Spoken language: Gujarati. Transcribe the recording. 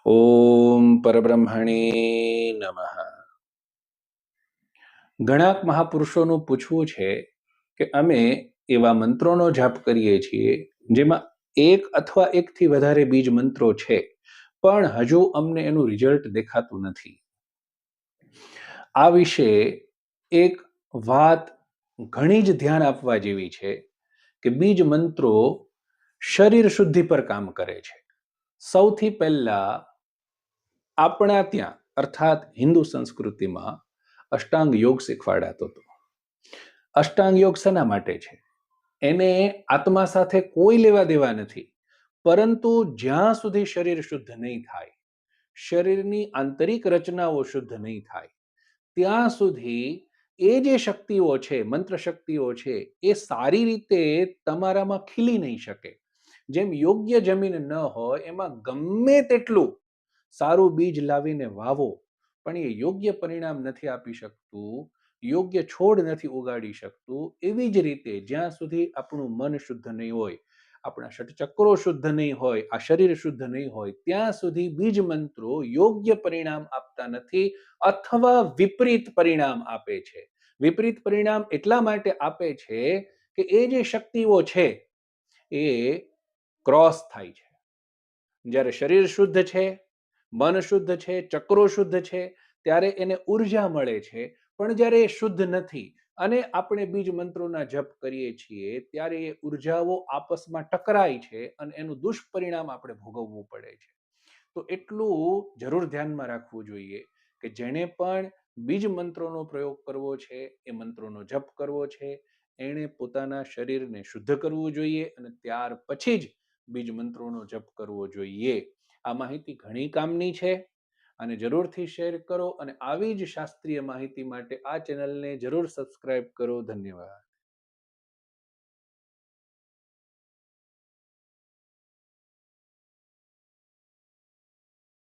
ઓમ પરબ્રહ્મણે નમઃ. ઘણાક મહાપુરુષોનું પૂછવું છે કે અમે એવા મંત્રોનો જાપ કરીએ છીએ જેમાં એક અથવા એકથી વધારે બીજ મંત્રો છે, પણ હજુ અમને એનું રિઝલ્ટ દેખાતું નથી. આ વિશે એક વાત ઘણી જ ધ્યાન આપવા જેવી છે કે બીજ મંત્રો શરીર શુદ્ધિ પર કામ કરે છે. સૌથી પહેલા આપણા ત્યાં અર્થાત હિન્દુ સંસ્કૃતિમાં અષ્ટાંગ યોગ શીખવાડાતો હતો. અષ્ટાંગ યોગ શેના માટે છે? એને આત્મા સાથે કોઈ લેવા દેવા નથી, પરંતુ જ્યાં સુધી શરીર શુદ્ધ નહીં થાય, શરીરની આંતરિક રચનાઓ શુદ્ધ નહીં થાય, ત્યાં સુધી એ જે શક્તિઓ છે, મંત્ર શક્તિઓ છે, એ સારી રીતે તમારામાં ખીલી નહીં શકે. જેમ યોગ્ય જમીન ન હોય એમાં ગમે તેટલું સારું બીજ લાવીને વાવો, પણ એ યોગ્ય પરિણામ નથી આપી શકતું, યોગ્ય છોડ નથી ઉગાડી શકતું. એવી જ રીતે જ્યાં સુધી આપણું મન શુદ્ધ નહીં હોય, આપણા ષટચક્રો શુદ્ધ નહીં હોય, આ શરીર શુદ્ધ નહીં હોય, ત્યાં સુધી બીજ મંત્રો યોગ્ય પરિણામ આપતા નથી અથવા વિપરીત પરિણામ આપે છે. વિપરીત પરિણામ એટલા માટે આપે છે કે એ જે શક્તિઓ છે એ ક્રોસ થાય છે. જ્યારે શરીર શુદ્ધ છે, મન શુદ્ધ છે, ચક્રો શુદ્ધ છે, ત્યારે એને ઉર્જા મળે છે. પણ જ્યારે એ શુદ્ધ નથી અને આપણે બીજ મંત્રોના જપ કરીએ છીએ ત્યારે એ ઉર્જાઓ આપસમાં ટકરાય છે અને એનું દુષ્પરિણામ આપણે ભોગવવું પડે છે. તો એટલું જરૂર ધ્યાનમાં રાખવું જોઈએ કે જેણે પણ બીજ મંત્રોનો પ્રયોગ કરવો છે, એ મંત્રોનો જપ કરવો છે, એણે પોતાના શરીરને શુદ્ધ કરવું જોઈએ અને ત્યાર પછી જ બીજ મંત્રોનો જપ કરવો જોઈએ. આ માહિતી ઘણી કામની છે અને જરૂરથી શેર કરો અને આવી જ શાસ્ત્રીય માહિતી માટે આ ચેનલને જરૂર સબસ્ક્રાઇબ કરો. ધન્યવાદ.